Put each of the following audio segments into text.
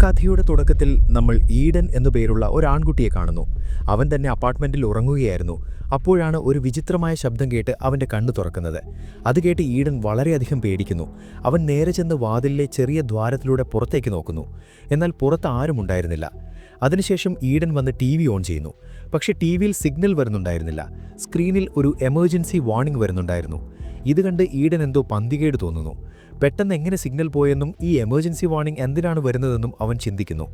കഥയുടെ തുടക്കത്തിൽ നമ്മൾ ഈഡൻ എന്നു പേരുള്ള ഒരു ആൺകുട്ടിയെ കാണുന്നു. അവൻ തന്നെ അപ്പാർട്ട്മെന്റിൽ ഉറങ്ങുകയായിരുന്നു. അപ്പോഴാണ് ഒരു വിചിത്രമായ ശബ്ദം കേട്ട് അവന്റെ കണ്ണു തുറക്കുന്നത്. അത് കേട്ട് ഈഡൻ വളരെയധികം പേടിക്കുന്നു. അവൻ നേരെ ചെന്ന് വാതിലിലെ ചെറിയ ദ്വാരത്തിലൂടെ പുറത്തേക്ക് നോക്കുന്നു. എന്നാൽ പുറത്ത് ആരും ഉണ്ടായിരുന്നില്ല. അതിനുശേഷം ഈഡൻ വന്ന് TV ഓൺ ചെയ്യുന്നു. പക്ഷേ TVയിൽ സിഗ്നൽ വരുന്നുണ്ടായിരുന്നില്ല. സ്ക്രീനിൽ ഒരു എമർജൻസി വാർണിംഗ് വരുന്നുണ്ടായിരുന്നു. ഇത് കണ്ട് ഈഡൻ എന്തോ പന്തികേട് തോന്നുന്നു. പെട്ടെന്ന് എങ്ങനെ സിഗ്നൽ പോയെന്നും ഈ എമർജൻസി വാർണിംഗ് എന്തിനാണ് വരുന്നതെന്നും അവൻ ചിന്തിക്കുന്നു.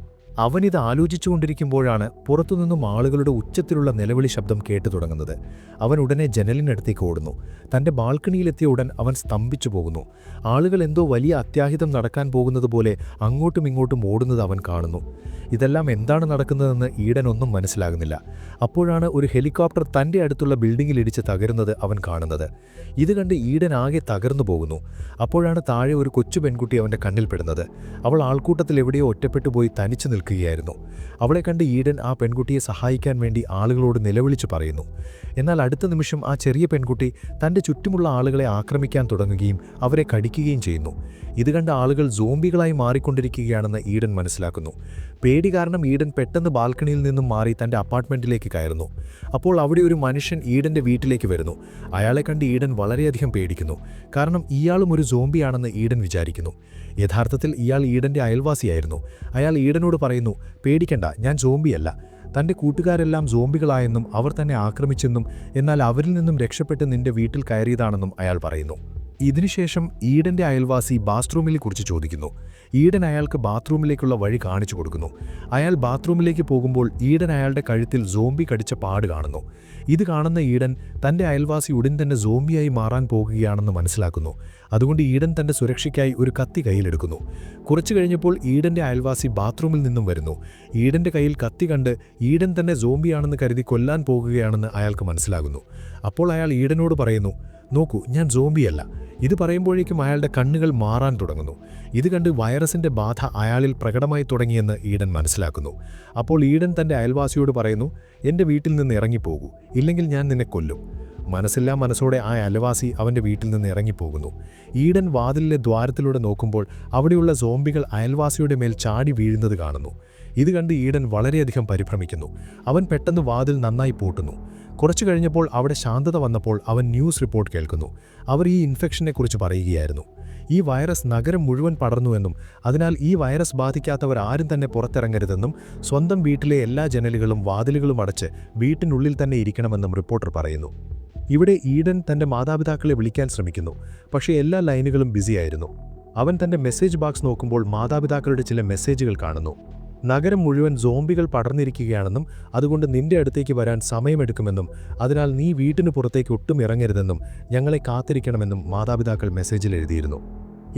അവനിത് ആലോചിച്ചുകൊണ്ടിരിക്കുമ്പോഴാണ് പുറത്തുനിന്നും ആളുകളുടെ ഉച്ചത്തിലുള്ള നിലവിളി ശബ്ദം കേട്ടു തുടങ്ങുന്നത്. അവൻ ഉടനെ ജനലിനടുത്തേക്ക് ഓടുന്നു. തൻ്റെ ബാൽക്കണിയിലെത്തിയ ഉടൻ അവൻ സ്തംഭിച്ചു പോകുന്നു. ആളുകൾ എന്തോ വലിയ അത്യാഹിതം നടക്കാൻ പോകുന്നത് പോലെ അങ്ങോട്ടും ഇങ്ങോട്ടും ഓടുന്നത് അവൻ കാണുന്നു. ഇതെല്ലാം എന്താണ് നടക്കുന്നതെന്ന് ഈഡൻ ഒന്നും മനസ്സിലാകുന്നില്ല. അപ്പോഴാണ് ഒരു ഹെലികോപ്റ്റർ തൻ്റെ അടുത്തുള്ള ബിൽഡിങ്ങിൽ ഇടിച്ച് തകരുന്നത് അവൻ കാണുന്നത്. ഇത് കണ്ട് ഈഡൻ ആകെ തകർന്നു പോകുന്നു. അപ്പോഴാണ് താഴെ ഒരു കൊച്ചു പെൺകുട്ടി അവൻ്റെ കണ്ണിൽപ്പെടുന്നത്. അവൾ ആൾക്കൂട്ടത്തിൽ എവിടെയോ ഒറ്റപ്പെട്ടു പോയി തനിച്ചു നിൽക്കുകയായിരുന്നു. അവളെ കണ്ട് ഈഡൻ ആ പെൺകുട്ടിയെ സഹായിക്കാൻ വേണ്ടി ആളുകളോട് നിലവിളിച്ചു പറയുന്നു. എന്നാൽ അടുത്ത നിമിഷം ആ ചെറിയ പെൺകുട്ടി തൻ്റെ ചുറ്റുമുള്ള ആളുകളെ ആക്രമിക്കാൻ തുടങ്ങുകയും അവരെ കടിക്കുകയും ചെയ്യുന്നു. ഇത് കണ്ട ആളുകൾ സോംബികളായി മാറിക്കൊണ്ടിരിക്കുകയാണെന്ന് ഈഡൻ മനസ്സിലാക്കുന്നു. പേടി കാരണം ഈഡൻ പെട്ടെന്ന് ബാൽക്കണിയിൽ നിന്നും മാറി തൻ്റെ അപ്പാർട്ട്മെൻറ്റിലേക്ക് കയറുന്നു. അപ്പോൾ അവിടെ ഒരു മനുഷ്യൻ ഈഡൻ്റെ വീട്ടിലേക്ക് വരുന്നു. അയാളെ കണ്ട് ഈഡൻ വളരെയധികം പേടിക്കുന്നു. കാരണം ഇയാളും ഒരു സോംബിയാണെന്ന് ഈഡൻ വിചാരിക്കുന്നു. യഥാർത്ഥത്തിൽ ഇയാൾ ഈഡൻ്റെ അയൽവാസിയായിരുന്നു. അയാൾ ഈഡനോട് പറയുന്നു, പേടിക്കണ്ട, ഞാൻ സോംബിയല്ല. തൻ്റെ കൂട്ടുകാരെല്ലാം സോംബികളായെന്നും അവർ തന്നെ ആക്രമിച്ചെന്നും എന്നാൽ അവരിൽ നിന്നും രക്ഷപ്പെട്ട് നിന്റെ വീട്ടിൽ കയറിയതാണെന്നും അയാൾ പറയുന്നു. ഇതിനുശേഷം ഈഡൻ്റെ അയൽവാസി ബാത്റൂമിനെ കുറിച്ച് ചോദിക്കുന്നു. ഈഡൻ അയാൾക്ക് ബാത്റൂമിലേക്കുള്ള വഴി കാണിച്ചു കൊടുക്കുന്നു. അയാൾ ബാത്റൂമിലേക്ക് പോകുമ്പോൾ ഈഡൻ അയാളുടെ കഴുത്തിൽ സോംബി കടിച്ച പാട് കാണുന്നു. ഇത് കാണുന്ന ഈഡൻ തൻ്റെ അയൽവാസി ഉടൻ തന്നെ സോംബിയായി മാറാൻ പോകുകയാണെന്ന് മനസ്സിലാക്കുന്നു. അതുകൊണ്ട് ഈഡൻ തൻ്റെ സുരക്ഷയ്ക്കായി ഒരു കത്തി കയ്യിലെടുക്കുന്നു. കുറച്ചു കഴിഞ്ഞപ്പോൾ ഈഡൻ്റെ അയൽവാസി ബാത്റൂമിൽ നിന്നും വരുന്നു. ഈഡൻ്റെ കയ്യിൽ കത്തി കണ്ട് ഈഡൻ തന്നെ സോംബിയാണെന്ന് കരുതി കൊല്ലാൻ പോകുകയാണെന്ന് അയാൾക്ക് മനസ്സിലാകുന്നു. അപ്പോൾ അയാൾ ഈഡനോട് പറയുന്നു, നോക്കൂ, ഞാൻ സോംബിയല്ല. ഇത് പറയുമ്പോഴേക്കും അയാളുടെ കണ്ണുകൾ മാറാൻ തുടങ്ങുന്നു. ഇത് കണ്ട് വൈറസിൻ്റെ ബാധ അയാളിൽ പ്രകടമായി തുടങ്ങിയെന്ന് ഈഡൻ മനസ്സിലാക്കുന്നു. അപ്പോൾ ഈഡൻ തൻ്റെ അയൽവാസിയോട് പറയുന്നു, എൻ്റെ വീട്ടിൽ നിന്ന് ഇറങ്ങിപ്പോകൂ, ഇല്ലെങ്കിൽ ഞാൻ നിന്നെ കൊല്ലും. മനസ്സില്ലാ മനസ്സോടെ ആ അയൽവാസി അവൻ്റെ വീട്ടിൽ നിന്ന് ഇറങ്ങിപ്പോകുന്നു. ഈഡൻ വാതിലിലെ ദ്വാരത്തിലൂടെ നോക്കുമ്പോൾ അവിടെയുള്ള സോംബികൾ അയൽവാസിയുടെ മേൽ ചാടി വീഴുന്നത് കാണുന്നു. ഇത് കണ്ട് ഈഡൻ വളരെയധികം പരിഭ്രമിക്കുന്നു. അവൻ പെട്ടെന്ന് വാതിൽ നന്നായി പൂട്ടുന്നു. കുറച്ചു കഴിഞ്ഞപ്പോൾ അവിടെ ശാന്തത വന്നപ്പോൾ അവൻ ന്യൂസ് റിപ്പോർട്ട് കേൾക്കുന്നു. അവർ ഈ ഇൻഫെക്ഷനെക്കുറിച്ച് പറയുകയായിരുന്നു. ഈ വൈറസ് നഗരം മുഴുവൻ പടർന്നുവെന്നും അതിനാൽ ഈ വൈറസ് ബാധിക്കാത്തവർ ആരും തന്നെ പുറത്തിറങ്ങരുതെന്നും സ്വന്തം വീട്ടിലെ എല്ലാ ജനലുകളും വാതിലുകളും അടച്ച് വീട്ടിനുള്ളിൽ തന്നെ ഇരിക്കണമെന്നും റിപ്പോർട്ടർ പറയുന്നു. ഇവിടെ ഈഡൻ തൻ്റെ മാതാപിതാക്കളെ വിളിക്കാൻ ശ്രമിക്കുന്നു. പക്ഷേ എല്ലാ ലൈനുകളും ബിസിയായിരുന്നു. അവൻ തൻ്റെ മെസ്സേജ് ബോക്സ് നോക്കുമ്പോൾ മാതാപിതാക്കളുടെ ചില മെസ്സേജുകൾ കാണുന്നു. നഗരം മുഴുവൻ സോംബികൾ പടർന്നിരിക്കുകയാണെന്നും അതുകൊണ്ട് നിന്റെ അടുത്തേക്ക് വരാൻ സമയമെടുക്കുമെന്നും അതിനാൽ നീ വീട്ടിന് പുറത്തേക്ക് ഒട്ടും ഇറങ്ങരുതെന്നും ഞങ്ങളെ കാത്തിരിക്കണമെന്നും മാതാപിതാക്കൾ മെസ്സേജിൽ എഴുതിയിരുന്നു.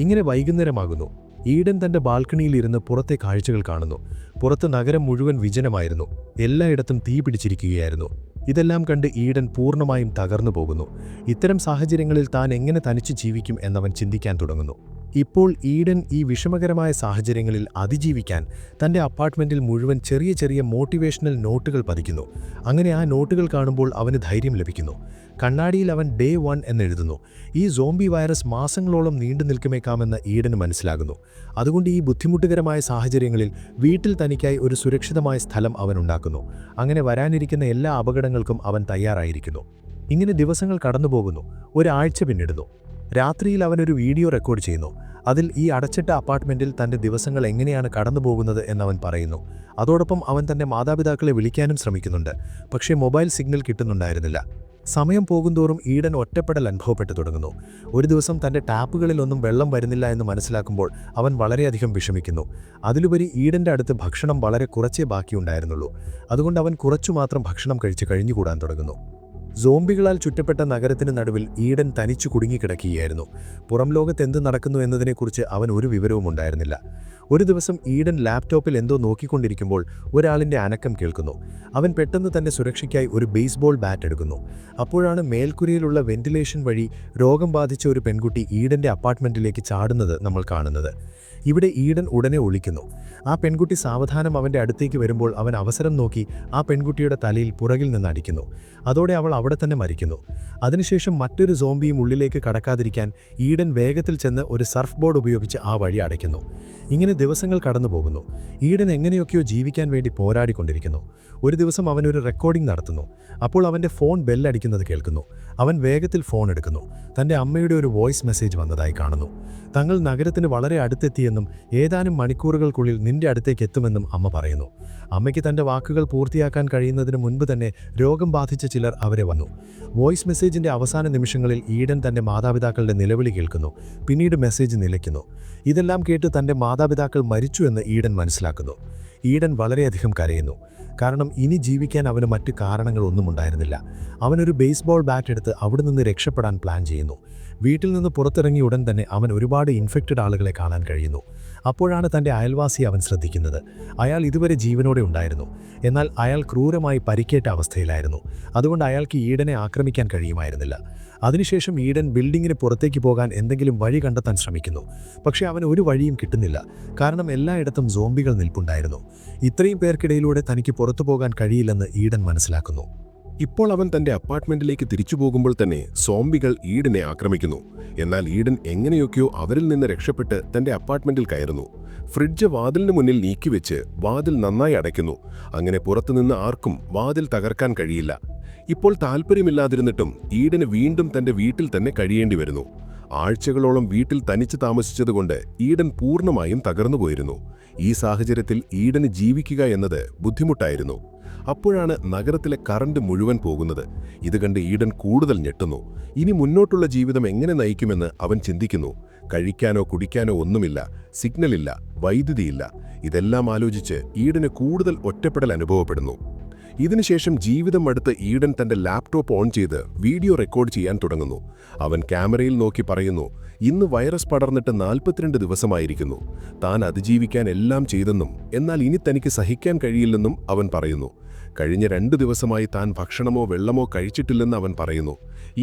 ഇങ്ങനെ വൈകുന്നേരമാകുന്നു. ഈഡൻ തൻ്റെ ബാൽക്കണിയിൽ ഇരുന്ന് പുറത്തെ കാഴ്ചകൾ കാണുന്നു. പുറത്ത് നഗരം മുഴുവൻ വിജനമായിരുന്നു. എല്ലായിടത്തും തീ പിടിച്ചിരിക്കുകയായിരുന്നു. ഇതെല്ലാം കണ്ട് ഈഡൻ പൂർണ്ണമായും തകർന്നു പോകുന്നു. ഇത്തരം സാഹചര്യങ്ങളിൽ താൻ എങ്ങനെ തനിച്ച് ജീവിക്കും എന്നവൻ ചിന്തിക്കാൻ തുടങ്ങുന്നു. ഇപ്പോൾ ഈഡൻ ഈ വിഷമകരമായ സാഹചര്യങ്ങളിൽ അതിജീവിക്കാൻ തൻ്റെ അപ്പാർട്ട്മെൻറ്റിൽ മുഴുവൻ ചെറിയ ചെറിയ മോട്ടിവേഷണൽ നോട്ടുകൾ പതിക്കുന്നു. അങ്ങനെ ആ നോട്ടുകൾ കാണുമ്പോൾ അവന് ധൈര്യം ലഭിക്കുന്നു. കണ്ണാടിയിൽ അവൻ Day 1 എന്നെഴുതുന്നു. ഈ സോംബി വൈറസ് മാസങ്ങളോളം നീണ്ടു നിൽക്കുമേക്കാമെന്ന് ഈഡന് മനസ്സിലാകുന്നു. അതുകൊണ്ട് ഈ ബുദ്ധിമുട്ടുകരമായ സാഹചര്യങ്ങളിൽ വീട്ടിൽ തനിക്കായി ഒരു സുരക്ഷിതമായ സ്ഥലം അവൻ ഉണ്ടാക്കുന്നു. അങ്ങനെ വരാനിരിക്കുന്ന എല്ലാ അപകടങ്ങൾക്കും അവൻ തയ്യാറായിരിക്കുന്നു. ഇങ്ങനെ ദിവസങ്ങൾ കടന്നുപോകുന്നു. ഒരാഴ്ച പിന്നിടുന്നു. രാത്രിയിൽ അവനൊരു വീഡിയോ റെക്കോർഡ് ചെയ്യുന്നു. അതിൽ ഈ അടച്ചിട്ട അപ്പാർട്ട്മെൻറ്റിൽ തൻ്റെ ദിവസങ്ങൾ എങ്ങനെയാണ് കടന്നുപോകുന്നത് എന്നവൻ പറയുന്നു. അതോടൊപ്പം അവൻ തൻ്റെ മാതാപിതാക്കളെ വിളിക്കാനും ശ്രമിക്കുന്നുണ്ട്. പക്ഷേ മൊബൈൽ സിഗ്നൽ കിട്ടുന്നുണ്ടായിരുന്നില്ല. സമയം പോകുന്തോറും ഈഡൻ ഒറ്റപ്പെടൽ അനുഭവപ്പെട്ടു തുടങ്ങുന്നു. ഒരു ദിവസം തൻ്റെ ടാപ്പുകളിലൊന്നും വെള്ളം വരുന്നില്ല എന്ന് മനസ്സിലാക്കുമ്പോൾ അവൻ വളരെയധികം വിഷമിക്കുന്നു. അതിലുപരി ഈഡൻ്റെ അടുത്ത് ഭക്ഷണം വളരെ കുറച്ചേ ബാക്കിയുണ്ടായിരുന്നുള്ളൂ. അതുകൊണ്ട് അവൻ കുറച്ചു മാത്രം ഭക്ഷണം കഴിച്ച് കഴിഞ്ഞുകൂടാൻ തുടങ്ങുന്നു. സോംബികളാൽ ചുറ്റപ്പെട്ട നഗരത്തിന് നടുവിൽ ഈഡൻ തനിച്ചു കുടുങ്ങിക്കിടക്കുകയായിരുന്നു. പുറം ലോകത്ത് എന്ത് നടക്കുന്നു എന്നതിനെക്കുറിച്ച് അവൻ ഒരു വിവരവും ഉണ്ടായിരുന്നില്ല. ഒരു ദിവസം ഈഡൻ ലാപ്ടോപ്പിൽ എന്തോ നോക്കിക്കൊണ്ടിരിക്കുമ്പോൾ ഒരാളിൻ്റെ അനക്കം കേൾക്കുന്നു. അവൻ പെട്ടെന്ന് തൻ്റെ സുരക്ഷയ്ക്കായി ഒരു ബേസ്ബോൾ ബാറ്റ് എടുക്കുന്നു. അപ്പോഴാണ് മേൽക്കുരയിലുള്ള വെന്റിലേഷൻ വഴി രോഗം ബാധിച്ച ഒരു പെൺകുട്ടി ഈഡൻ്റെ അപ്പാർട്ട്മെൻറ്റിലേക്ക് ചാടുന്നത് നമ്മൾ കാണുന്നത്. ഇവിടെ ഈഡൻ ഉടനെ ഒളിക്കുന്നു. ആ പെൺകുട്ടി സാവധാനം അവൻ്റെ അടുത്തേക്ക് വരുമ്പോൾ അവൻ അവസരം നോക്കി ആ പെൺകുട്ടിയുടെ തലയിൽ പുറകിൽ നിന്ന് അടിക്കുന്നു. അതോടെ അവൾ അവിടെ തന്നെ മരിക്കുന്നു. അതിനുശേഷം മറ്റൊരു സോംബിയും ഉള്ളിലേക്ക് കടക്കാതിരിക്കാൻ ഈഡൻ വേഗത്തിൽ ചെന്ന് ഒരു സർഫ് ബോർഡ് ഉപയോഗിച്ച് ആ വഴി അടയ്ക്കുന്നു. ഇങ്ങനെ ദിവസങ്ങൾ കടന്നുപോകുന്നു. ഈഡൻ എങ്ങനെയൊക്കെയോ ജീവിക്കാൻ വേണ്ടി പോരാടിക്കൊണ്ടിരിക്കുന്നു. ഒരു ദിവസം അവനൊരു റെക്കോർഡിംഗ് നടത്തുന്നു. അപ്പോൾ അവൻ്റെ ഫോൺ ബെല്ലടിക്കുന്നത് കേൾക്കുന്നു. അവൻ വേഗത്തിൽ ഫോൺ എടുക്കുന്നു. തൻ്റെ അമ്മയുടെ ഒരു വോയിസ് മെസ്സേജ് വന്നതായി കാണുന്നു. തങ്ങൾ നഗരത്തിന് വളരെ അടുത്തെത്തിയെന്നും ഏതാനും മണിക്കൂറുകൾക്കുള്ളിൽ നിന്റെ അടുത്തേക്ക് എത്തുമെന്നും അമ്മ പറയുന്നു. അമ്മയ്ക്ക് തൻ്റെ വാക്കുകൾ പൂർത്തിയാക്കാൻ കഴിയുന്നതിന് മുൻപ് തന്നെ രോഗം ബാധിച്ച ചിലർ അവരെ വന്നു. വോയിസ് മെസ്സേജിൻ്റെ അവസാന നിമിഷങ്ങളിൽ ഈഡൻ തൻ്റെ മാതാപിതാക്കളുടെ നിലവിളി കേൾക്കുന്നു. പിന്നീട് മെസ്സേജ് നിലയ്ക്കുന്നു. ഇതെല്ലാം കേട്ട് തൻ്റെ മാതാപിതാക്കൾ മരിച്ചു എന്ന് ഈഡൻ മനസ്സിലാക്കുന്നു. ഈഡൻ വളരെയധികം കരയുന്നു. കാരണം ഇനി ജീവിക്കാൻ അവന് മറ്റ് കാരണങ്ങളൊന്നും ഉണ്ടായിരുന്നില്ല. അവനൊരു ബേസ്ബോൾ ബാറ്റ് എടുത്ത് അവിടെ നിന്ന് രക്ഷപ്പെടാൻ പ്ലാൻ ചെയ്യുന്നു. വീട്ടിൽ നിന്ന് പുറത്തിറങ്ങിയ ഉടൻ തന്നെ അവൻ ഒരുപാട് ഇൻഫെക്റ്റഡ് ആളുകളെ കാണാൻ കഴിയുന്നു. അപ്പോഴാണ് തൻ്റെ അയൽവാസിയെ അവൻ ശ്രദ്ധിക്കുന്നത്. അയാൾ ഇതുവരെ ജീവനോടെ ഉണ്ടായിരുന്നു. എന്നാൽ അയാൾ ക്രൂരമായി പരിക്കേറ്റ അവസ്ഥയിലായിരുന്നു. അതുകൊണ്ട് അയാൾക്ക് ഈഡനെ ആക്രമിക്കാൻ കഴിയുമായിരുന്നില്ല. അതിനുശേഷം ഈഡൻ ബിൽഡിങ്ങിന് പുറത്തേക്ക് പോകാൻ എന്തെങ്കിലും വഴി കണ്ടെത്താൻ ശ്രമിക്കുന്നു. പക്ഷേ അവന് ഒരു വഴിയും കിട്ടുന്നില്ല. കാരണം എല്ലായിടത്തും സോംബികൾ നിൽപ്പുണ്ടായിരുന്നു. ഇത്രയും പേർക്കിടയിലൂടെ തനിക്ക് പുറത്തു പോകാൻ കഴിയില്ലെന്ന് ഈഡൻ മനസ്സിലാക്കുന്നു. ഇപ്പോൾ അവൻ തന്റെ അപ്പാർട്ട്മെന്റിലേക്ക് തിരിച്ചു പോകുമ്പോൾ തന്നെ സോംബികൾ ഈഡനെ ആക്രമിക്കുന്നു. എന്നാൽ ഈഡൻ എങ്ങനെയൊക്കെയോ അവരിൽ നിന്ന് രക്ഷപ്പെട്ട് തന്റെ അപ്പാർട്ട്മെന്റിൽ കയറുന്നു. ഫ്രിഡ്ജ് വാതിലിന് മുന്നിൽ നീക്കിവെച്ച് വാതിൽ നന്നായി അടയ്ക്കുന്നു. അങ്ങനെ പുറത്തുനിന്ന് ആർക്കും വാതിൽ തകർക്കാൻ കഴിയില്ല. ഇപ്പോൾ താല്പര്യമില്ലാതിരുന്നിട്ടും ഈഡന് വീണ്ടും തന്റെ വീട്ടിൽ തന്നെ കഴിയേണ്ടി വരുന്നു. ആഴ്ചകളോളം വീട്ടിൽ തനിച്ച് താമസിച്ചതുകൊണ്ട് ഈഡൻ പൂർണ്ണമായും തകർന്നുപോയിരുന്നു. ഈ സാഹചര്യത്തിൽ ഈഡന് ജീവിക്കുക എന്നത് ബുദ്ധിമുട്ടായിരുന്നു. അപ്പോഴാണ് നഗരത്തിലെ കറണ്ട് മുഴുവൻ പോകുന്നത്. ഇത് കണ്ട് ഈഡൻ കൂടുതൽ ഞെട്ടുന്നു. ഇനി മുന്നോട്ടുള്ള ജീവിതം എങ്ങനെ നയിക്കുമെന്ന് അവൻ ചിന്തിക്കുന്നു. കഴിക്കാനോ കുടിക്കാനോ ഒന്നുമില്ല, സിഗ്നലില്ല, വൈദ്യുതിയില്ല. ഇതെല്ലാം ആലോചിച്ച് ഈഡന് കൂടുതൽ ഒറ്റപ്പെടൽ അനുഭവപ്പെടുന്നു. ഇതിനുശേഷം ജീവിതം അടുത്ത് ഈഡൻ തന്റെ ലാപ്ടോപ്പ് ഓൺ ചെയ്ത് വീഡിയോ റെക്കോർഡ് ചെയ്യാൻ തുടങ്ങുന്നു. അവൻ ക്യാമറയിൽ നോക്കി പറയുന്നു, ഇന്ന് വൈറസ് പടർന്നിട്ട് 42 ദിവസമായിരിക്കുന്നു. താൻ അതിജീവിക്കാൻ എല്ലാം ചെയ്തെന്നും എന്നാൽ ഇനി തനിക്ക് സഹിക്കാൻ കഴിയില്ലെന്നും അവൻ പറയുന്നു. കഴിഞ്ഞ 2 ദിവസമായി താൻ ഭക്ഷണമോ വെള്ളമോ കഴിച്ചിട്ടില്ലെന്ന് അവൻ പറയുന്നു.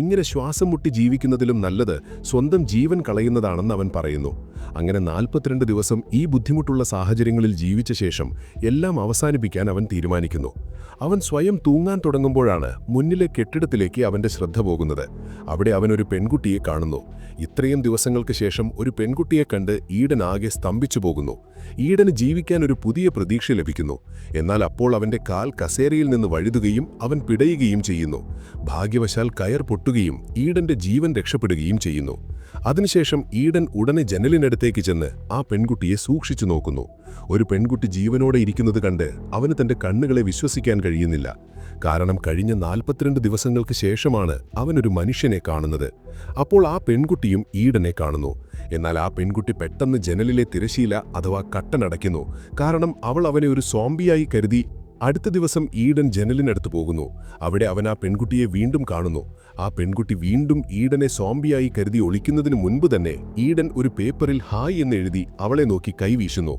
ഇങ്ങനെ ശ്വാസം മുട്ടി ജീവിക്കുന്നതിലും നല്ലത് സ്വന്തം ജീവൻ കളയുന്നതാണെന്ന് അവൻ പറയുന്നു. അങ്ങനെ 42 ദിവസം ഈ ബുദ്ധിമുട്ടുള്ള സാഹചര്യങ്ങളിൽ ജീവിച്ച ശേഷം എല്ലാം അവസാനിപ്പിക്കാൻ അവൻ തീരുമാനിക്കുന്നു. അവൻ സ്വയം തൂങ്ങാൻ തുടങ്ങുമ്പോഴാണ് മുന്നിലെ കെട്ടിടത്തിലേക്ക് അവന്റെ ശ്രദ്ധ പോകുന്നത്. അവിടെ അവൻ ഒരു പെൺകുട്ടിയെ കാണുന്നു. ഇത്രയും ദിവസങ്ങൾക്ക് ശേഷം ഒരു പെൺകുട്ടിയെ കണ്ട് ഈഡൻ ആകെ സ്തംഭിച്ചു പോകുന്നു. ഈഡന് ജീവിക്കാൻ ഒരു പുതിയ പ്രതീക്ഷ ലഭിക്കുന്നു. എന്നാൽ അപ്പോൾ അവന്റെ കാൽ കസേരയിൽ നിന്ന് വഴുതുകയും അവൻ പിടയുകയും ചെയ്യുന്നു. ഭാഗ്യവശാൽ കയർ പൊട്ടുകയും ഈഡന്റെ ജീവൻ രക്ഷപ്പെടുകയും ചെയ്യുന്നു. അതിനുശേഷം ഈഡൻ ഉടനെ ജനലിനടുത്തേക്ക് ചെന്ന് ആ പെൺകുട്ടിയെ സൂക്ഷിച്ചു നോക്കുന്നു. ഒരു പെൺകുട്ടി ജീവനോടെ ഇരിക്കുന്നത് കണ്ട് അവന് തന്റെ കണ്ണുകളെ വിശ്വസിക്കാൻ കഴിയുന്നില്ല. കാരണം കഴിഞ്ഞ 42 ദിവസങ്ങൾക്ക് ശേഷമാണ് അവനൊരു മനുഷ്യനെ കാണുന്നത്. അപ്പോൾ ആ പെൺകുട്ടിയും ഈഡനെ കാണുന്നു. എന്നാൽ ആ പെൺകുട്ടി പെട്ടെന്ന് ജനലിലെ തിരശീല അഥവാ കട്ടനടയ്ക്കുന്നു. കാരണം അവൾ അവനെ ഒരു സോംബിയായി കരുതി. അടുത്ത ദിവസം ഈഡൻ ജനലിനടുത്ത് പോകുന്നു. അവിടെ അവൻ ആ പെൺകുട്ടിയെ വീണ്ടും കാണുന്നു. ആ പെൺകുട്ടി വീണ്ടും ഈഡനെ സോംബിയായി കരുതി ഒളിക്കുന്നതിന് മുൻപ് തന്നെ ഈഡൻ ഒരു പേപ്പറിൽ ഹായ് എന്ന് എഴുതി അവളെ നോക്കി കൈവീശുന്നു.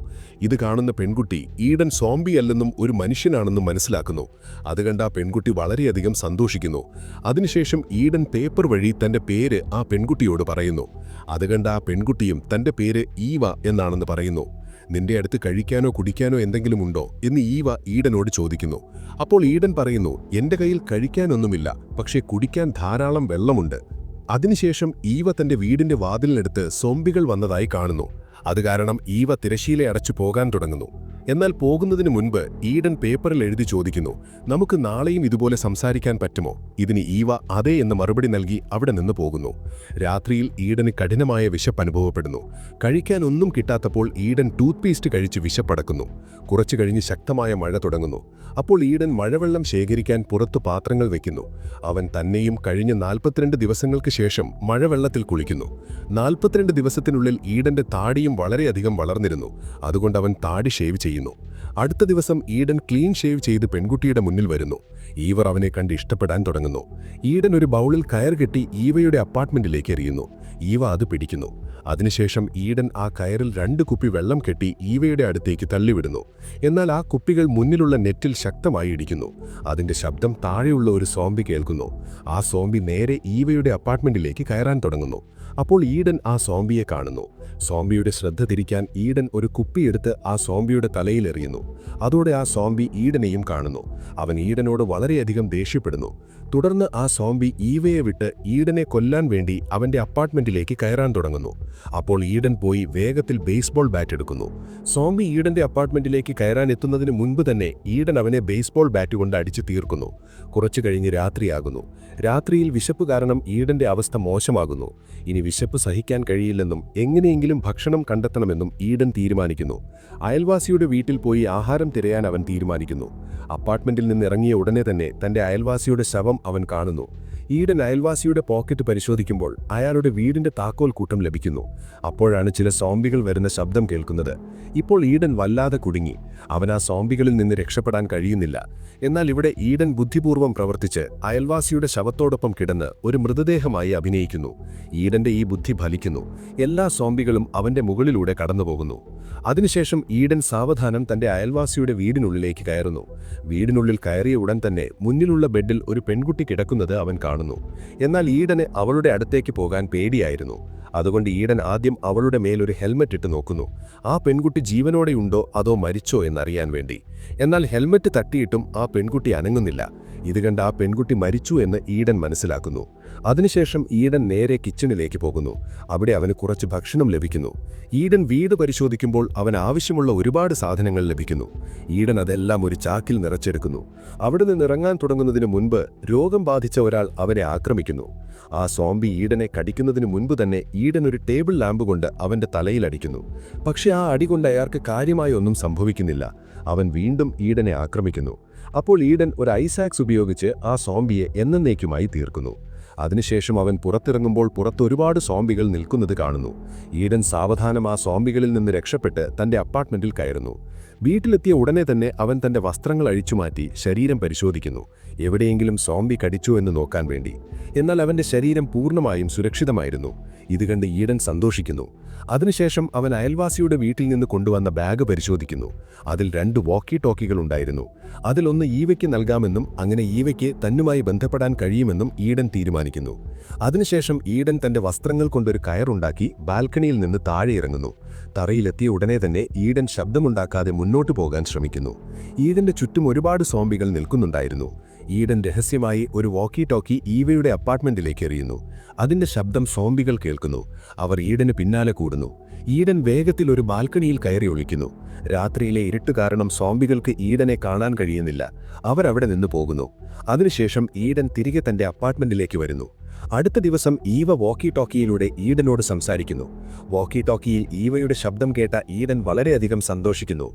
ഇത് കാണുന്ന പെൺകുട്ടി ഈഡൻ സോംബി അല്ലെന്നും ഒരു മനുഷ്യനാണെന്നും മനസ്സിലാക്കുന്നു. അത് കണ്ട് ആ പെൺകുട്ടി വളരെയധികം സന്തോഷിക്കുന്നു. അതിനുശേഷം ഈഡൻ പേപ്പർ വഴി തന്റെ പേര് ആ പെൺകുട്ടിയോട് പറയുന്നു. അത് കണ്ട് ആ പെൺകുട്ടിയും തന്റെ പേര് ഈവ എന്നാണെന്ന് പറയുന്നു. നിന്റെ അടുത്ത് കഴിക്കാനോ കുടിക്കാനോ എന്തെങ്കിലും ഉണ്ടോ എന്ന് ഈവ ഈഡനോട് ചോദിക്കുന്നു. അപ്പോൾ ഈഡൻ പറയുന്നു, എന്റെ കയ്യിൽ കഴിക്കാനൊന്നുമില്ല, പക്ഷേ കുടിക്കാൻ ധാരാളം വെള്ളമുണ്ട്. അതിനുശേഷം ഈവ തന്റെ വീടിന്റെ വാതിലിനടുത്ത് സോംബികൾ വന്നതായി കാണുന്നു. അത് കാരണം ഈവ തിരശീല അടച്ചു പോകാൻ തുടങ്ങുന്നു. എന്നാൽ പോകുന്നതിന് മുൻപ് ഈഡൻ പേപ്പറിൽ എഴുതി ചോദിക്കുന്നു, നമുക്ക് നാളെയും ഇതുപോലെ സംസാരിക്കാൻ പറ്റുമോ? ഇതിന് ഈവ അതെ എന്ന് മറുപടി നൽകി അവിടെ നിന്ന് പോകുന്നു. രാത്രിയിൽ ഈഡന് കഠിനമായ വിശപ്പ് അനുഭവപ്പെടുന്നു. കഴിക്കാൻ ഒന്നും കിട്ടാത്തപ്പോൾ ഈഡൻ ടൂത്ത് പേസ്റ്റ് കഴിച്ച് വിശപ്പടക്കുന്നു. കുറച്ചു കഴിഞ്ഞ് ശക്തമായ മഴ തുടങ്ങുന്നു. അപ്പോൾ ഈഡൻ മഴവെള്ളം ശേഖരിക്കാൻ പുറത്തു പാത്രങ്ങൾ വെക്കുന്നു. അവൻ തന്നെയും കഴിഞ്ഞ 42 ദിവസങ്ങൾക്ക് ശേഷം മഴവെള്ളത്തിൽ കുളിക്കുന്നു. 42 ദിവസത്തിനുള്ളിൽ ഈഡന്റെ താടിയും വളരെയധികം വളർന്നിരുന്നു. അതുകൊണ്ട് അവൻ താടി ഷേവ് ചെയ്യുന്നു. അടുത്ത ദിവസം ഈഡൻ ക്ലീൻ ഷേവ് ചെയ്ത് പെൺകുട്ടിയുടെ മുന്നിൽ വരുന്നു. ഈവർ അവനെ കണ്ട് ഇഷ്ടപ്പെടാൻ തുടങ്ങുന്നു. ഈഡൻ ഒരു ബൗളിൽ കയർ കെട്ടി ഈവയുടെ അപ്പാർട്ട്മെന്റിലേക്ക് എറിയുന്നു. ഈവ അത് പിടിക്കുന്നു. അതിനുശേഷം ഈഡൻ ആ കയറിൽ 2 കുപ്പി വെള്ളം കെട്ടി ഈവയുടെ അടുത്തേക്ക് തള്ളിവിടുന്നു. എന്നാൽ ആ കുപ്പികൾ മുന്നിലുള്ള നെറ്റിൽ ശക്തമായി ഇടിക്കുന്നു. അതിന്റെ ശബ്ദം താഴെയുള്ള ഒരു സോംബി കേൾക്കുന്നു. ആ സോംബി നേരെ ഈവയുടെ അപ്പാർട്ട്മെന്റിലേക്ക് കയറാൻ തുടങ്ങുന്നു. അപ്പോൾ ഈഡൻ ആ സോംബിയെ കാണുന്നു. സോംബിയുടെ ശ്രദ്ധ തിരിക്കാൻ ഈഡൻ ഒരു കുപ്പിയെടുത്ത് ആ സോംബിയുടെ തലയിൽ എറിയുന്നു. അതോടെ ആ സോംബി ഈഡനെയും കാണുന്നു. അവൻ ഈഡനോട് വളരെയധികം ദേഷ്യപ്പെടുന്നു. തുടർന്ന് ആ സോംബി ഈവയെ വിട്ട് ഈഡനെ കൊല്ലാൻ വേണ്ടി അവന്റെ അപ്പാർട്ട്മെന്റിലേക്ക് കയറാൻ തുടങ്ങുന്നു. അപ്പോൾ ഈഡൻ പോയി വേഗത്തിൽ ബേസ്ബോൾ ബാറ്റ് എടുക്കുന്നു. സോംബി ഈഡന്റെ അപ്പാർട്ട്മെന്റിലേക്ക് കയറാൻ എത്തുന്നതിന് മുൻപ് തന്നെ ഈഡൻ അവനെ ബേസ്ബോൾ ബാറ്റ് കൊണ്ട് അടിച്ചു തീർക്കുന്നു. കുറച്ചു കഴിഞ്ഞ് രാത്രിയാകുന്നു. രാത്രിയിൽ വിശപ്പ് കാരണം ഈഡന്റെ അവസ്ഥ മോശമാകുന്നു. ഇനി വിശപ്പ് സഹിക്കാൻ കഴിയില്ലെന്നും എങ്ങനെയെങ്കിലും ഭക്ഷണം കണ്ടെത്തണമെന്നും ഈഡൻ തീരുമാനിക്കുന്നു. അയൽവാസിയുടെ വീട്ടിൽ പോയി ആഹാരം തിരയാൻ അവൻ തീരുമാനിക്കുന്നു. അപ്പാർട്ട്മെന്റിൽ നിന്ന് ഇറങ്ങിയ ഉടനെ തന്നെ തന്റെ അയൽവാസിയുടെ ശവം അവൻ കാണുന്നു. ഈഡൻ അയൽവാസിയുടെ പോക്കറ്റ് പരിശോധിക്കുമ്പോൾ അയാളുടെ വീടിന്റെ താക്കോൽ കൂട്ടം ലഭിക്കുന്നു. അപ്പോഴാണ് ചില സോംബികൾ വരുന്ന ശബ്ദം കേൾക്കുന്നത്. ഇപ്പോൾ ഈഡൻ വല്ലാതെ കുടുങ്ങി. അവൻ ആ സോംബികളിൽ നിന്ന് രക്ഷപ്പെടാൻ കഴിയുന്നില്ല. എന്നാൽ ഇവിടെ ഈഡൻ ബുദ്ധിപൂർവ്വം പ്രവർത്തിച്ച് അയൽവാസിയുടെ ശവത്തോടൊപ്പം കിടന്ന് ഒരു മൃതദേഹമായി അഭിനയിക്കുന്നു. ഈഡന്റെ ഈ ബുദ്ധി ഫലിക്കുന്നു. എല്ലാ സോംബികളും അവന്റെ മുകളിലൂടെ കടന്നുപോകുന്നു. അതിനുശേഷം ഈഡൻ സാവധാനം തന്റെ അയൽവാസിയുടെ വീടിനുള്ളിലേക്ക് കയറുന്നു. വീടിനുള്ളിൽ കയറിയ ഉടൻ തന്നെ മുന്നിലുള്ള ബെഡിൽ ഒരു പെൺകുട്ടി കിടക്കുന്നത് അവൻ കാണുന്നു. എന്നാൽ ഈഡന് അവളുടെ അടുത്തേക്ക് പോകാൻ പേടിയായിരുന്നു. അതുകൊണ്ട് ഈഡൻ ആദ്യം അവളുടെ മേലൊരു ഹെൽമെറ്റ് ഇട്ട് നോക്കുന്നു. ആ പെൺകുട്ടി ജീവനോടെയുണ്ടോ അതോ മരിച്ചോ എന്നറിയാൻ വേണ്ടി. എന്നാൽ ഹെൽമെറ്റ് തട്ടിയിട്ടും ആ പെൺകുട്ടി അനങ്ങുന്നില്ല. ഇത് കണ്ട് ആ പെൺകുട്ടി മരിച്ചു എന്ന് ഈഡൻ മനസ്സിലാക്കുന്നു. അതിനുശേഷം ഈഡൻ നേരെ കിച്ചണിലേക്ക് പോകുന്നു. അവിടെ അവന് കുറച്ച് ഭക്ഷണം ലഭിക്കുന്നു. ഈഡൻ വീട് പരിശോധിക്കുമ്പോൾ അവൻ ആവശ്യമുള്ള ഒരുപാട് സാധനങ്ങൾ ലഭിക്കുന്നു. ഈഡൻ അതെല്ലാം ഒരു ചാക്കിൽ നിറച്ചെടുക്കുന്നു. അവിടെ നിന്ന് ഇറങ്ങാൻ തുടങ്ങുന്നതിന് മുൻപ് രോഗം ബാധിച്ച ഒരാൾ അവനെ ആക്രമിക്കുന്നു. ആ സോംബി ഈഡനെ കടിക്കുന്നതിന് മുൻപ് തന്നെ ഈഡൻ ഒരു ടേബിൾ ലാമ്പ് കൊണ്ട് അവന്റെ തലയിൽ അടിക്കുന്നു. പക്ഷെ ആ അടി കൊണ്ട് അയാൾക്ക് കാര്യമായി ഒന്നും സംഭവിക്കുന്നില്ല. അവൻ വീണ്ടും ഈഡനെ ആക്രമിക്കുന്നു. അപ്പോൾ ഈഡൻ ഒരു ഐസാക്സ് ഉപയോഗിച്ച് ആ സോംബിയെ എന്നേക്കുമായി തീർക്കുന്നു. അതിനുശേഷം അവൻ പുറത്തിറങ്ങുമ്പോൾ പുറത്ത് ഒരുപാട് സോംബികൾ നിൽക്കുന്നത് കാണുന്നു. ഈഡൻ സാവധാനം ആ സോംബികളിൽ നിന്ന് രക്ഷപ്പെട്ട് തന്റെ അപ്പാർട്ട്മെന്റിൽ കയറുന്നു. വീട്ടിലെത്തിയ ഉടനെ തന്നെ അവൻ തന്റെ വസ്ത്രങ്ങൾ അഴിച്ചുമാറ്റി ശരീരം പരിശോധിക്കുന്നു, എവിടെയെങ്കിലും സോംബി കടിച്ചോ എന്ന് നോക്കാൻ വേണ്ടി. എന്നാൽ അവന്റെ ശരീരം പൂർണ്ണമായും സുരക്ഷിതമായിരുന്നു. ഇത് കണ്ട് ഈഡൻ സന്തോഷിക്കുന്നു. അതിനുശേഷം അവൻ അയൽവാസിയുടെ വീട്ടിൽ നിന്ന് കൊണ്ടുവന്ന ബാഗ് പരിശോധിക്കുന്നു. അതിൽ 2 വോക്കി ടോക്കികൾ ഉണ്ടായിരുന്നു. അതിലൊന്ന് ഈവയ്ക്ക് നൽകാമെന്നും അങ്ങനെ ഈവയ്ക്ക് തന്നുമായി ബന്ധപ്പെടാൻ കഴിയുമെന്നും ഈഡൻ തീരുമാനിക്കുന്നു. അതിനുശേഷം ഈഡൻ തന്റെ വസ്ത്രങ്ങൾ കൊണ്ടൊരു കയറുണ്ടാക്കി ബാൽക്കണിയിൽ നിന്ന് താഴെ ഇറങ്ങുന്നു. തറയിലെത്തിയ ഉടനെ തന്നെ ഈഡൻ ശബ്ദമുണ്ടാക്കാതെ മുന്നോട്ടു പോകാൻ ശ്രമിക്കുന്നു. ഈഡന്റെ ചുറ്റും ഒരുപാട് സോംബികൾ നിൽക്കുന്നുണ്ടായിരുന്നു. ഈഡൻ രഹസ്യമായി ഒരു വോക്കി ടോക്കി ഈവയുടെ അപ്പാർട്ട്മെന്റിലേക്ക് എറിയുന്നു. അതിന്റെ ശബ്ദം സോംബികൾ കേൾക്കുന്നു. അവർ ഈഡന് പിന്നാലെ കൂടുന്നു. ഈഡൻ വേഗത്തിൽ ഒരു ബാൽക്കണിയിൽ കയറി ഒളിക്കുന്നു. രാത്രിയിലെ ഇരുട്ട് കാരണം സോംബികൾക്ക് ഈഡനെ കാണാൻ കഴിയുന്നില്ല. അവരവിടെ നിന്ന് പോകുന്നു. അതിനുശേഷം ഈഡൻ തിരികെ തന്റെ അപ്പാർട്ട്മെന്റിലേക്ക് വരുന്നു. അടുത്ത ദിവസം ഈവ വോക്കി ടോക്കിയിലൂടെ ഈഡനോട് സംസാരിക്കുന്നു. വോക്കി ടോക്കിയിൽ ഈവയുടെ ശബ്ദം കേട്ട ഈഡൻ വളരെയധികം സന്തോഷിക്കുന്നു.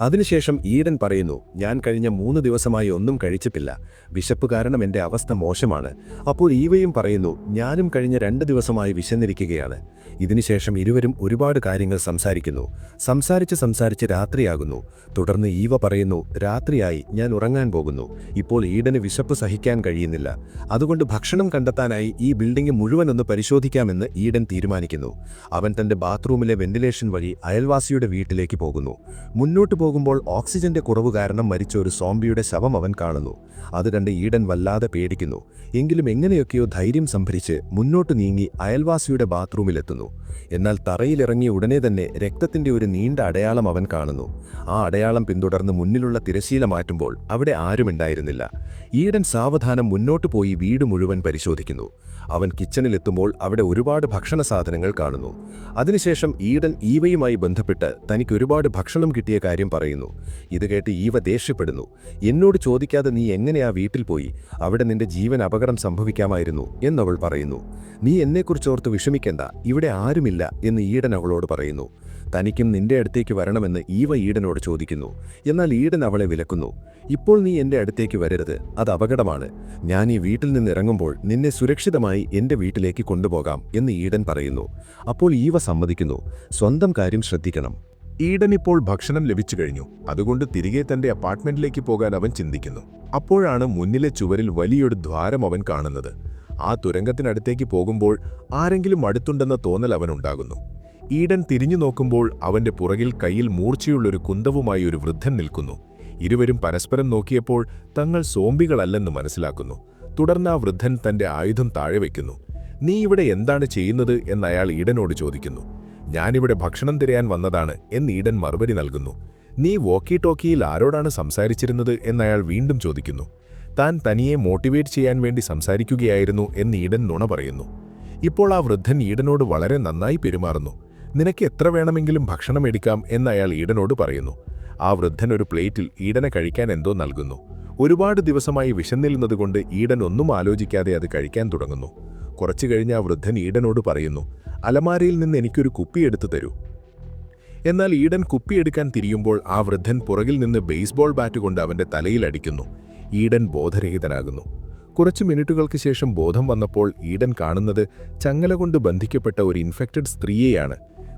അതിനുശേഷം ഈഡൻ പറയുന്നു, ഞാൻ കഴിഞ്ഞ 3 ദിവസമായി ഒന്നും കഴിച്ചിട്ടില്ല. വിശപ്പ് കാരണം എൻ്റെ അവസ്ഥ മോശമാണ്. അപ്പോൾ ഈവയും പറയുന്നു, ഞാനും കഴിഞ്ഞ 2 ദിവസമായി വിശന്നിരിക്കുകയാണ്. ഇതിനുശേഷം ഇരുവരും ഒരുപാട് കാര്യങ്ങൾ സംസാരിക്കുന്നു. സംസാരിച്ച് രാത്രിയാകുന്നു. തുടർന്ന് ഈവ പറയുന്നു, രാത്രിയായി, ഞാൻ ഉറങ്ങാൻ പോകുന്നു. ഇപ്പോൾ ഈഡന് വിശപ്പ് സഹിക്കാൻ കഴിയുന്നില്ല. അതുകൊണ്ട് ഭക്ഷണം കണ്ടെത്താനായി ഈ ബിൽഡിംഗ് മുഴുവൻ ഒന്ന് പരിശോധിക്കാമെന്ന് ഈഡൻ തീരുമാനിക്കുന്നു. അവൻ തന്റെ ബാത്റൂമിലെ വെന്റിലേഷൻ വഴി അയൽവാസിയുടെ വീട്ടിലേക്ക് പോകുന്നു. മുന്നോട്ട് പോകുമ്പോൾ ഓക്സിജന്റെ കുറവ് കാരണം മരിച്ച ഒരു സോംബിയുടെ ശവം അവൻ കാണുന്നു. അത് കണ്ട് ഈഡൻ വല്ലാതെ പേടിക്കുന്നു. എങ്കിലും എങ്ങനെയൊക്കെയോ ധൈര്യം സംഭരിച്ച് മുന്നോട്ട് നീങ്ങി അയൽവാസിയുടെ ബാത്റൂമിലെത്തുന്നു. എന്നാൽ തറയിലിറങ്ങിയ ഉടനെ തന്നെ രക്തത്തിന്റെ ഒരു നീണ്ട അടയാളം അവൻ കാണുന്നു. ആ അടയാളം പിന്തുടർന്ന് മുന്നിലുള്ള തിരശ്ശീല മാറ്റുമ്പോൾ അവിടെ ആരുമുണ്ടായിരുന്നില്ല. ഈഡൻ സാവധാനം മുന്നോട്ട് പോയി വീട് മുഴുവൻ പരിശോധിക്കുന്നു. അവൻ കിച്ചണിലെത്തുമ്പോൾ അവിടെ ഒരുപാട് ഭക്ഷണ സാധനങ്ങൾ കാണുന്നു. അതിനുശേഷം ഈഡൻ ഈവയുമായി ബന്ധപ്പെട്ട് തനിക്ക് ഒരുപാട് ഭക്ഷണം കിട്ടിയ കാര്യം പറയുന്നു. ഇത് കേട്ട് ഈവ ദേഷ്യപ്പെടുന്നു. എന്നോട് ചോദിക്കാതെ നീ എങ്ങനെയാ വീട്ടിൽ പോയി? അവിടെ നിന്റെ ജീവൻ അപകടം സംഭവിക്കാമായിരുന്നു എന്നവൾ പറയുന്നു. നീ എന്നെക്കുറിച്ചോർത്ത് വിഷമിക്കേണ്ട, ഇവിടെ ആരുമില്ല എന്ന് ഈഡൻ അവളോട് പറയുന്നു. തനിക്കും നിന്റെ അടുത്തേക്ക് വരണമെന്ന് ഈവ ഈഡനോട് ചോദിക്കുന്നു. എന്നാൽ ഈഡൻ അവളെ വിലക്കുന്നു. ഇപ്പോൾ നീ എൻ്റെ അടുത്തേക്ക് വരരുത്, അത് അപകടമാണ്. ഞാൻ ഈ വീട്ടിൽ നിന്ന് ഇറങ്ങുമ്പോൾ നിന്നെ സുരക്ഷിതമായി എൻ്റെ വീട്ടിലേക്ക് കൊണ്ടുപോകാം എന്ന് ഈഡൻ പറയുന്നു. അപ്പോൾ ഈവ സമ്മതിക്കുന്നു. സ്വന്തം കാര്യം ശ്രദ്ധിക്കണം. ഈഡൻ ഇപ്പോൾ ഭക്ഷണം ലഭിച്ചു കഴിഞ്ഞു. അതുകൊണ്ട് തിരികെ തന്റെ അപ്പാർട്ട്മെന്റിലേക്ക് പോകാൻ അവൻ ചിന്തിക്കുന്നു. അപ്പോഴാണ് മുന്നിലെ ചുവരിൽ വലിയൊരു ദ്വാരം അവൻ കാണുന്നത്. ആ തുരങ്കത്തിനടുത്തേക്ക് പോകുമ്പോൾ ആരെങ്കിലും അടുത്തുണ്ടെന്ന തോന്നൽ അവനുണ്ടാകുന്നു. ഈഡൻ തിരിഞ്ഞു നോക്കുമ്പോൾ അവന്റെ പുറകിൽ കയ്യിൽ മൂർച്ചയുള്ളൊരു കുന്തവുമായി ഒരു വൃദ്ധൻ നിൽക്കുന്നു. ഇരുവരും പരസ്പരം നോക്കിയപ്പോൾ തങ്ങൾ സോംബികളല്ലെന്ന് മനസ്സിലാക്കുന്നു. തുടർന്ന് ആ വൃദ്ധൻ തന്റെ ആയുധം താഴെ വയ്ക്കുന്നു. നീ ഇവിടെ എന്താണ് ചെയ്യുന്നത് എന്നയാൾ ഈഡനോട് ചോദിക്കുന്നു. ഞാനിവിടെ ഭക്ഷണം തിരയാൻ വന്നതാണ് എന്ന് ഈഡൻ മറുപടി നൽകുന്നു. നീ വോക്കി ടോക്കിയിൽ ആരോടാണ് സംസാരിച്ചിരുന്നത് എന്നയാൾ വീണ്ടും ചോദിക്കുന്നു. താൻ തനിയെ മോട്ടിവേറ്റ് ചെയ്യാൻ വേണ്ടി സംസാരിക്കുകയായിരുന്നു എന്ന് ഈഡൻ നുണ പറയുന്നു. ഇപ്പോൾ ആ വൃദ്ധൻ ഈഡനോട് വളരെ നന്നായി പെരുമാറുന്നു. നിനക്ക് എത്ര വേണമെങ്കിലും ഭക്ഷണം എടുക്കാം എന്നയാൾ ഈഡനോട് പറയുന്നു. ആ വൃദ്ധൻ ഒരു പ്ലേറ്റിൽ ഈഡനെ കഴിക്കാൻ എന്തോ നൽകുന്നു. ഒരുപാട് ദിവസമായി വിശന്നിരുന്നതുകൊണ്ട് ഈഡൻ ഒന്നും ആലോചിക്കാതെ അത് കഴിക്കാൻ തുടങ്ങുന്നു. കുറച്ചു കഴിഞ്ഞ് ആ വൃദ്ധൻ ഈഡനോട് പറയുന്നു, അലമാരയിൽ നിന്ന് എനിക്കൊരു കുപ്പി എടുത്തു തരൂ. എന്നാൽ ഈഡൻ കുപ്പിയെടുക്കാൻ തിരിയുമ്പോൾ ആ വൃദ്ധൻ പുറകിൽ നിന്ന് ബേസ്ബോൾ ബാറ്റ് കൊണ്ട് അവന്റെ തലയിൽ അടിക്കുന്നു. ഈഡൻ ബോധരഹിതനാകുന്നു. കുറച്ച് മിനിറ്റുകൾക്ക് ശേഷം ബോധം വന്നപ്പോൾ ഈഡൻ കാണുന്നത് ചങ്ങല കൊണ്ട് ബന്ധിക്കപ്പെട്ട ഒരു ഇൻഫെക്റ്റഡ് സ്ത്രീയെയാണ്.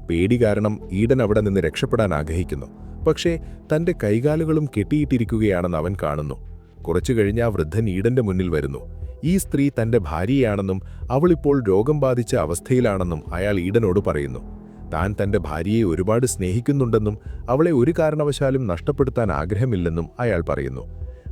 പേടി കാരണം ഈഡൻ അവിടെ നിന്ന് രക്ഷപ്പെടാൻ ആഗ്രഹിക്കുന്നു. പക്ഷേ തന്റെ കൈകാലുകളും കെട്ടിയിട്ടിരിക്കുകയാണെന്ന് അവൻ കാണുന്നു. കുറച്ചു കഴിഞ്ഞ് ആ വൃദ്ധൻ ഈഡന്റെ മുന്നിൽ വരുന്നു. ഈ സ്ത്രീ തന്റെ ഭാര്യയാണെന്നും അവളിപ്പോൾ രോഗം ബാധിച്ച അവസ്ഥയിലാണെന്നും അയാൾ ഈഡനോട് പറയുന്നു. താൻ തന്റെ ഭാര്യയെ ഒരുപാട് സ്നേഹിക്കുന്നുണ്ടെന്നും അവളെ ഒരു കാരണവശാലും നഷ്ടപ്പെടുത്താൻ ആഗ്രഹമില്ലെന്നും അയാൾ പറയുന്നു.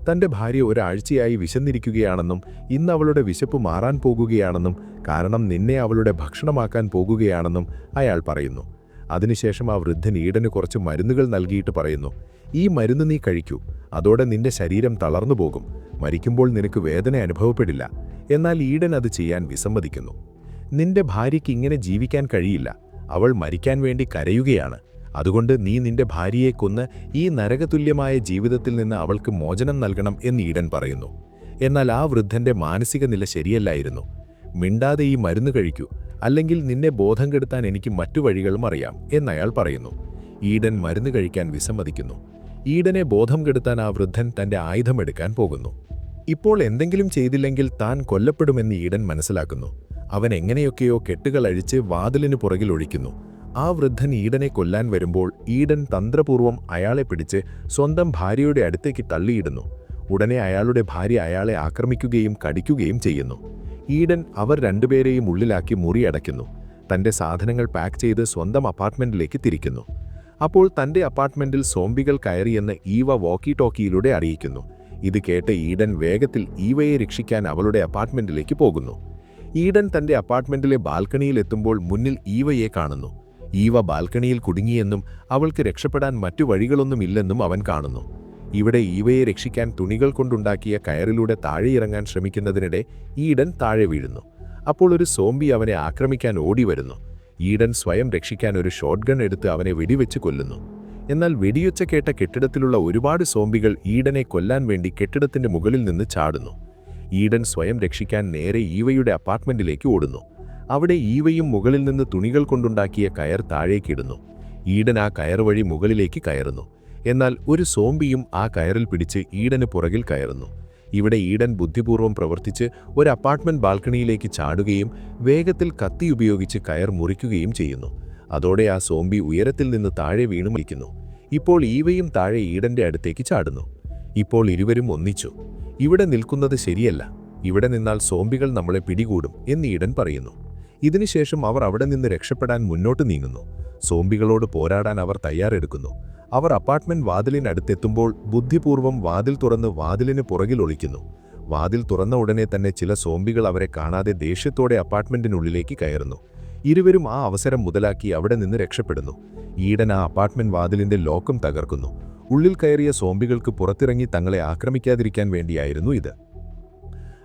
തന്റെ ഭാര്യ ഒരാഴ്ചയായി വിശന്നിരിക്കുകയാണെന്നും ഇന്ന് അവളുടെ വിശപ്പ് മാറാൻ പോകുകയാണെന്നും കാരണം നിന്നെ അവളുടെ ഭക്ഷണമാക്കാൻ പോകുകയാണെന്നും അയാൾ പറയുന്നു. അതിനുശേഷം ആ വൃദ്ധൻ ഈഡന് കുറച്ച് മരുന്നുകൾ നൽകിയിട്ട് പറയുന്നു, ഈ മരുന്ന് നീ കഴിക്കൂ, അതോടെ നിന്റെ ശരീരം തളർന്നു പോകും, മരിക്കുമ്പോൾ നിനക്ക് വേദന അനുഭവപ്പെടില്ല. എന്നാൽ ഈഡൻ അത് ചെയ്യാൻ വിസമ്മതിക്കുന്നു. നിന്റെ ഭാര്യയ്ക്ക് ഇങ്ങനെ ജീവിക്കാൻ കഴിയില്ല, അവൾ മരിക്കാൻ വേണ്ടി കരയുകയാണ്. അതുകൊണ്ട് നീ നിന്റെ ഭാര്യയെ കൊന്ന് ഈ നരകതുല്യമായ ജീവിതത്തിൽ നിന്ന് അവൾക്ക് മോചനം നൽകണം എന്ന് ഈഡൻ പറയുന്നു. എന്നാൽ ആ വൃദ്ധന്റെ മാനസിക നില ശരിയല്ലായിരുന്നു. മിണ്ടാതെ ഈ മരുന്ന് കഴിക്കൂ, അല്ലെങ്കിൽ നിന്നെ ബോധം കെടുത്താൻ എനിക്ക് മറ്റു വഴികളും അറിയാം എന്നയാൾ പറയുന്നു. ഈഡൻ മരുന്ന് കഴിക്കാൻ വിസമ്മതിക്കുന്നു. ഈഡനെ ബോധം കെടുത്താൻ ആ വൃദ്ധൻ തന്റെ ആയുധമെടുക്കാൻ പോകുന്നു. ഇപ്പോൾ എന്തെങ്കിലും ചെയ്തില്ലെങ്കിൽ താൻ കൊല്ലപ്പെടുമെന്ന് ഈഡൻ മനസ്സിലാക്കുന്നു. അവൻ എങ്ങനെയൊക്കെയോ കെട്ടുകൾ അഴിച്ച് വാതിലിനു പുറകിൽ ഒഴിക്കുന്നു. ആ വൃദ്ധൻ ഈഡനെ കൊല്ലാൻ വരുമ്പോൾ ഈഡൻ തന്ത്രപൂർവ്വം അയാളെ പിടിച്ച് സ്വന്തം ഭാര്യയുടെ അടുത്തേക്ക് തള്ളിയിടുന്നു. ഉടനെ അയാളുടെ ഭാര്യ അയാളെ ആക്രമിക്കുകയും കടിക്കുകയും ചെയ്യുന്നു. ഈഡൻ അവർ രണ്ടുപേരെയും ഉള്ളിലാക്കി മുറി അടയ്ക്കുന്നു. തന്റെ സാധനങ്ങൾ പാക്ക് ചെയ്ത് സ്വന്തം അപ്പാർട്ട്മെന്റിലേക്ക് തിരിക്കുന്നു. അപ്പോൾ തന്റെ അപ്പാർട്ട്മെന്റിൽ സോംബികൾ കയറിയെന്ന് ഈവ വോക്കി ടോക്കിയിലൂടെ അറിയിക്കുന്നു. ഇത് കേട്ട് ഈഡൻ വേഗത്തിൽ ഈവയെ രക്ഷിക്കാൻ അവളുടെ അപ്പാർട്ട്മെന്റിലേക്ക് പോകുന്നു. ഈഡൻ തന്റെ അപ്പാർട്ട്മെന്റിലെ ബാൽക്കണിയിൽ എത്തുമ്പോൾ മുന്നിൽ ഈവയെ കാണുന്നു. ഈവ ബാൽക്കണിയിൽ കുടുങ്ങിയെന്നും അവൾക്ക് രക്ഷപ്പെടാൻ മറ്റു വഴികളൊന്നുമില്ലെന്നും അവൻ കാണുന്നു. ഇവിടെ ഈവയെ രക്ഷിക്കാൻ തുണികൾ കൊണ്ടുണ്ടാക്കിയ കയറിലൂടെ താഴെയിറങ്ങാൻ ശ്രമിക്കുന്നതിനിടെ ഈഡൻ താഴെ വീഴുന്നു. അപ്പോൾ ഒരു സോംബി അവനെ ആക്രമിക്കാൻ ഓടി വരുന്നു. ഈഡൻ സ്വയം രക്ഷിക്കാൻ ഒരു ഷോട്ട് ഗൺ എടുത്ത് അവനെ വെടിവെച്ച് കൊല്ലുന്നു. എന്നാൽ വെടിയൊച്ച കേട്ട കെട്ടിടത്തിലുള്ള ഒരുപാട് സോംബികൾ ഈഡനെ കൊല്ലാൻ വേണ്ടി കെട്ടിടത്തിന്റെ മുകളിൽ നിന്ന് ചാടുന്നു. ഈഡൻ സ്വയം രക്ഷിക്കാൻ നേരെ ഈവയുടെ അപ്പാർട്ട്മെന്റിലേക്ക് ഓടുന്നു. അവിടെ ഈവയും മുകളിൽ നിന്ന് തുണികൾ കൊണ്ടുണ്ടാക്കിയ കയർ താഴേക്കിടുന്നു. ഈഡൻ ആ കയർ വഴി മുകളിലേക്ക് കയറുന്നു. എന്നാൽ ഒരു സോംബിയും ആ കയറിൽ പിടിച്ച് ഈഡന് പുറകിൽ കയറുന്നു. ഇവിടെ ഈഡൻ ബുദ്ധിപൂർവ്വം പ്രവർത്തിച്ച് ഒരു അപ്പാർട്ട്മെന്റ് ബാൽക്കണിയിലേക്ക് ചാടുകയും വേഗത്തിൽ കത്തി ഉപയോഗിച്ച് കയർ മുറിക്കുകയും ചെയ്യുന്നു. അതോടെ ആ സോംബി ഉയരത്തിൽ നിന്ന് താഴെ വീണു മരിക്കുന്നു. ഇപ്പോൾ ഈവയും താഴെ ഈഡന്റെ അടുത്തേക്ക് ചാടുന്നു. ഇപ്പോൾ ഇരുവരും ഒന്നിച്ചു. ഇവിടെ നിൽക്കുന്നത് ശരിയല്ല, ഇവിടെ നിന്നാൽ സോംബികൾ നമ്മളെ പിടികൂടും എന്ന് ഈഡൻ പറയുന്നു. ഇതിനുശേഷം അവർ അവിടെ നിന്ന് രക്ഷപ്പെടാൻ മുന്നോട്ട് നീങ്ങുന്നു. സോംബികളോട് പോരാടാൻ അവർ തയ്യാറെടുക്കുന്നു. അവർ അപ്പാർട്ട്മെന്റ് വാതിലിനടുത്തെത്തുമ്പോൾ ബുദ്ധിപൂർവ്വം വാതിൽ തുറന്ന് വാതിലിന് പുറകിൽ ഒളിക്കുന്നു. വാതിൽ തുറന്ന ഉടനെ തന്നെ ചില സോംബികൾ അവരെ കാണാതെ ദേഷ്യത്തോടെ അപ്പാർട്ട്മെന്റിനുള്ളിലേക്ക് കയറുന്നു. ഇരുവരും ആ അവസരം മുതലാക്കി അവിടെ നിന്ന് രക്ഷപ്പെടുന്നു. ഈഡൻ ആ അപ്പാർട്ട്മെന്റ് വാതിലിന്റെ ലോക്കും തകർക്കുന്നു. ഉള്ളിൽ കയറിയ സോംബികൾക്ക് പുറത്തിറങ്ങി തങ്ങളെ ആക്രമിക്കാതിരിക്കാൻ വേണ്ടിയായിരുന്നു ഇത്.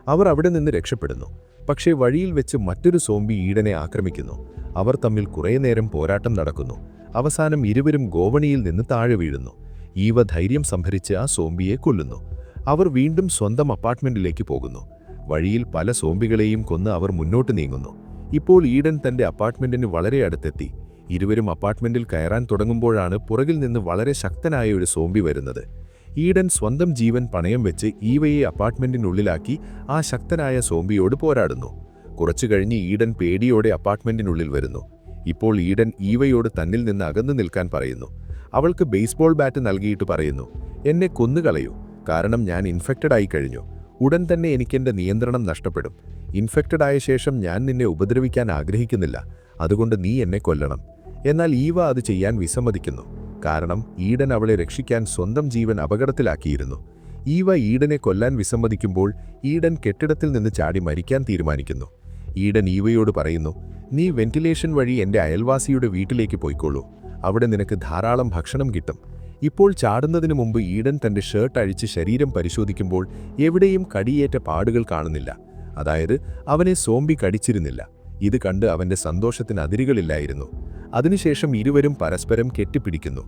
അവർ അവിടെ നിന്ന് രക്ഷപ്പെടുന്നു. പക്ഷേ വഴിയിൽ വെച്ച് മറ്റൊരു സോംബി ഈഡനെ ആക്രമിക്കുന്നു. അവർ തമ്മിൽ കുറേ നേരം പോരാട്ടം നടക്കുന്നു. അവസാനം ഇരുവരും ഗോവണിയിൽ നിന്ന് താഴെ വീഴുന്നു. ഈവ ധൈര്യം സംഭരിച്ച് ആ സോംബിയെ കൊല്ലുന്നു. അവർ വീണ്ടും സ്വന്തം അപ്പാർട്ട്മെന്റിലേക്ക് പോകുന്നു. വഴിയിൽ പല സോംബികളെയും കൊന്ന് അവർ മുന്നോട്ട് നീങ്ങുന്നു. ഇപ്പോൾ ഈഡൻ തന്റെ അപ്പാർട്ട്മെന്റിന് വളരെ അടുത്തെത്തി. ഇരുവരും അപ്പാർട്ട്മെന്റിൽ കയറാൻ തുടങ്ങുമ്പോഴാണ് പുറകിൽ നിന്ന് വളരെ ശക്തനായ ഒരു സോംബി വരുന്നത്. ഈഡൻ സ്വന്തം ജീവൻ പണയം വെച്ച് ഈവയെ അപ്പാർട്ട്മെന്റിനുള്ളിലാക്കി ആ ശക്തനായ സോംബിയോട് പോരാടുന്നു. കുറച്ചു കഴിഞ്ഞ് ഈഡൻ പേടിയോടെ അപ്പാർട്ട്മെന്റിനുള്ളിൽ വരുന്നു. ഇപ്പോൾ ഈഡൻ ഈവയോട് തന്നിൽ നിന്ന് അകന്നു നിൽക്കാൻ പറയുന്നു. അവൾക്ക് ബേസ്ബോൾ ബാറ്റ് നൽകിയിട്ട് പറയുന്നു, എന്നെ കൊന്നുകളയൂ, കാരണം ഞാൻ ഇൻഫെക്റ്റഡ് ആയി കഴിഞ്ഞു. ഉടൻ തന്നെ എനിക്കെന്റെ നിയന്ത്രണം നഷ്ടപ്പെടും. ഇൻഫെക്റ്റഡ് ആയ ശേഷം ഞാൻ നിന്നെ ഉപദ്രവിക്കാൻ ആഗ്രഹിക്കുന്നില്ല, അതുകൊണ്ട് നീ എന്നെ കൊല്ലണം. എന്നാൽ ഈവ അത് ചെയ്യാൻ വിസമ്മതിക്കുന്നു. കാരണം ഈഡൻ അവളെ രക്ഷിക്കാൻ സ്വന്തം ജീവൻ അപകടത്തിലാക്കിയിരുന്നു. ഈവ ഈഡനെ കൊല്ലാൻ വിസമ്മതിക്കുമ്പോൾ ഈഡൻ കെട്ടിടത്തിൽ നിന്ന് ചാടി മരിക്കാൻ തീരുമാനിക്കുന്നു. ഈഡൻ ഈവയോട് പറയുന്നു, നീ വെന്റിലേഷൻ വഴി എൻ്റെ അയൽവാസിയുടെ വീട്ടിലേക്ക് പോയിക്കോളൂ. അവിടെ നിനക്ക് ധാരാളം ഭക്ഷണം കിട്ടും. ഇപ്പോൾ ചാടുന്നതിനു മുമ്പ് ഈഡൻ തൻ്റെ ഷർട്ട് അഴിച്ച് ശരീരം പരിശോധിക്കുമ്പോൾ എവിടെയും കടിയേറ്റ പാടുകൾ കാണുന്നില്ല. അതായത് അവനെ സോംബി കടിച്ചിരുന്നില്ല. ഇത് കണ്ട് അവൻ്റെ സന്തോഷത്തിന് അതിരുകളില്ലായിരുന്നു. അതിനുശേഷം ഇരുവരും പരസ്പരം കെട്ടിപ്പിടിക്കുന്നു.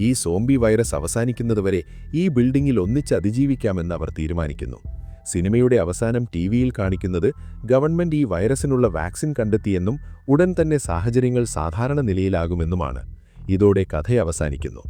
ഈ സോംബി വൈറസ് അവസാനിക്കുന്നതുവരെ ഈ ബിൽഡിങ്ങിൽ ഒന്നിച്ച് അതിജീവിക്കാമെന്ന് അവർ തീരുമാനിക്കുന്നു. സിനിമയുടെ അവസാനം ടിവിയിൽ കാണിക്കുന്നത് ഗവൺമെന്റ് ഈ വൈറസിനുള്ള വാക്സിൻ കണ്ടെത്തിയെന്നും ഉടൻ തന്നെ സാഹചര്യങ്ങൾ സാധാരണ നിലയിലാകുമെന്നുമാണ്. ഇതോടെ കഥ അവസാനിക്കുന്നു.